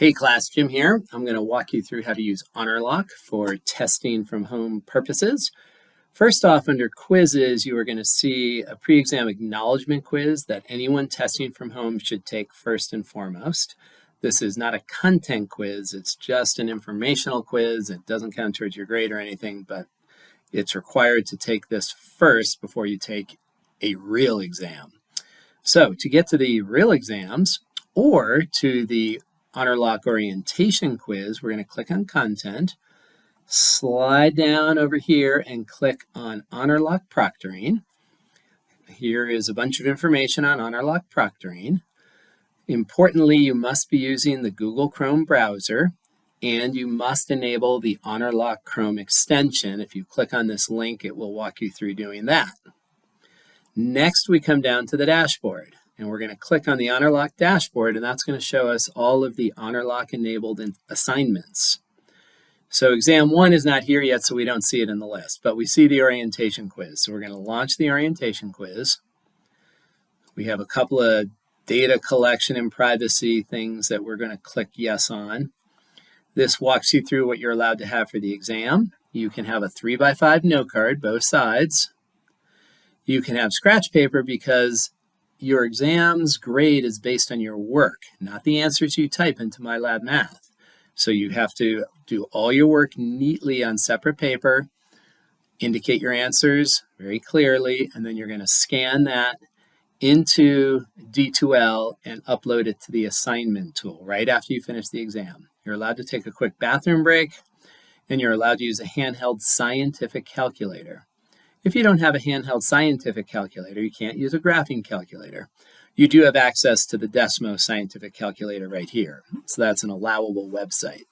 Hey class, Jim here. I'm going to walk you through how to use Honorlock for testing from home purposes. First off, under quizzes, you are going to see a pre-exam acknowledgement quiz that anyone testing from home should take first and foremost. This is not a content quiz, it's just an informational quiz. It doesn't count towards your grade or anything, but it's required to take this first before you take a real exam. So to get to the real exams or to the Honorlock orientation quiz, we're going to click on content, slide down over here and click on Honorlock proctoring. Here is a bunch of information on Honorlock proctoring. Importantly, you must be using the Google Chrome browser and you must enable the Honorlock Chrome extension. If you click on this link, it will walk you through doing that. Next, we come down to the dashboard. And we're going to click on the Honorlock dashboard, and that's going to show us all of the Honorlock enabled assignments. So exam 1 is not here yet, so we don't see it in the list, but we see the orientation quiz. So we're going to launch the orientation quiz. We have a couple of data collection and privacy things that we're going to click yes on. This walks you through what you're allowed to have for the exam. You can have a 3x5 note card, both sides. You can have scratch paper because your exam's grade is based on your work, not the answers you type into MyLab Math. So you have to do all your work neatly on separate paper, indicate your answers very clearly, and then you're going to scan that into D2L and upload it to the assignment tool right after you finish the exam. You're allowed to take a quick bathroom break, and you're allowed to use a handheld scientific calculator. If you don't have a handheld scientific calculator, you can't use a graphing calculator. You do have access to the Desmo scientific calculator right here. So that's an allowable website.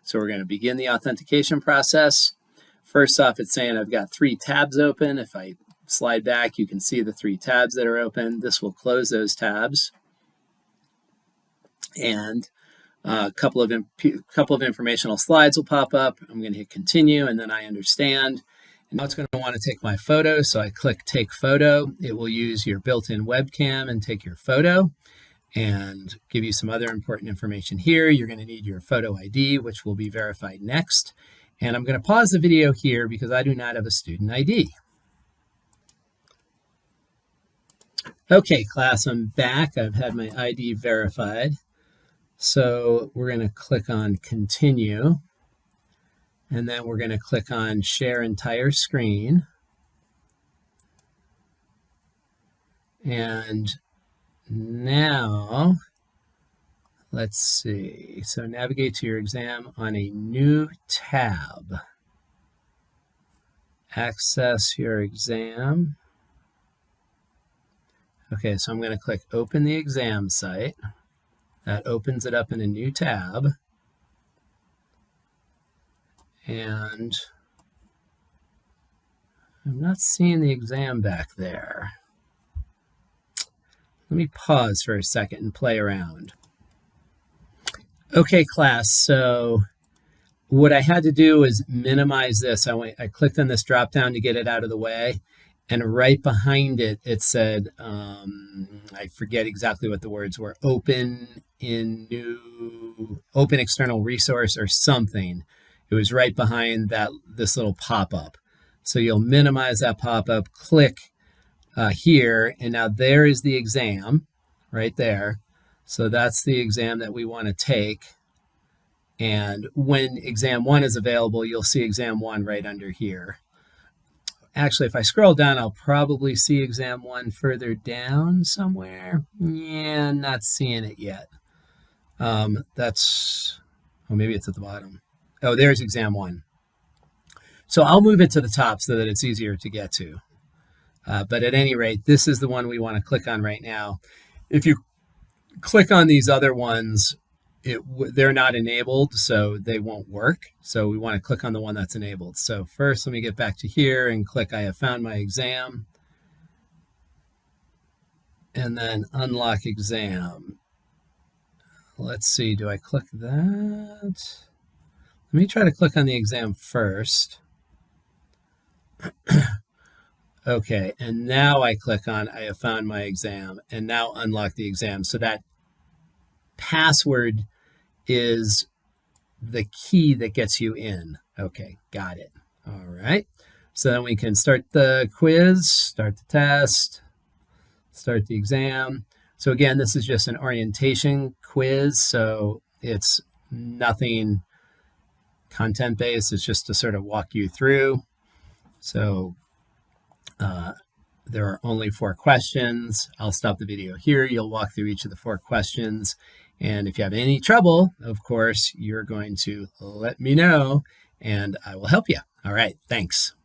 So we're going to begin the authentication process. First off, it's saying I've got 3 tabs open. If I slide back, you can see the 3 tabs that are open. This will close those tabs. And a couple of informational slides will pop up. I'm going to hit continue, and then I understand. And now it's going to want to take my photo, so I click Take Photo. It will use your built-in webcam and take your photo and give you some other important information here. You're going to need your photo ID, which will be verified next. And I'm going to pause the video here because I do not have a student ID. Okay, class, I'm back. I've had my ID verified. So we're going to click on Continue. And then we're going to click on Share Entire Screen. And now, let's see. So navigate to your exam on a new tab. Access your exam. Okay, so I'm going to click Open the Exam Site. That opens it up in a new tab. And I'm not seeing the exam back there. Let me pause for a second and play around. Okay, class, so what I had to do was minimize this. I clicked on this drop down to get it out of the way, and right behind it, it said, I forget exactly what the words were, open external resource or something. It was right behind this little pop-up. So you'll minimize that pop-up, click here, and now there is the exam right there. So that's the exam that we want to take. And when exam 1 is available, you'll see exam 1 right under here. Actually, if I scroll down, I'll probably see exam 1 further down somewhere. Yeah, not seeing it yet. Maybe it's at the bottom. Oh, there's exam 1. So I'll move it to the top so that it's easier to get to. But at any rate, this is the one we want to click on right now. If you click on these other ones, they're not enabled, so they won't work. So we want to click on the one that's enabled. So first, let me get back to here and click I have found my exam. And then unlock exam. Let's see, do I click that? Let me try to click on the exam first. Okay, and now I click on I have found my exam and now unlock the exam. So that password is the key that gets you in. Okay, got it. All right. So then we can start the quiz, start the test, start the exam. So again, this is just an orientation quiz, so it's nothing content-based. It's just to sort of walk you through. So there are only 4 questions. I'll stop the video here. You'll walk through each of the 4 questions. And if you have any trouble, of course, you're going to let me know and I will help you. All right, thanks.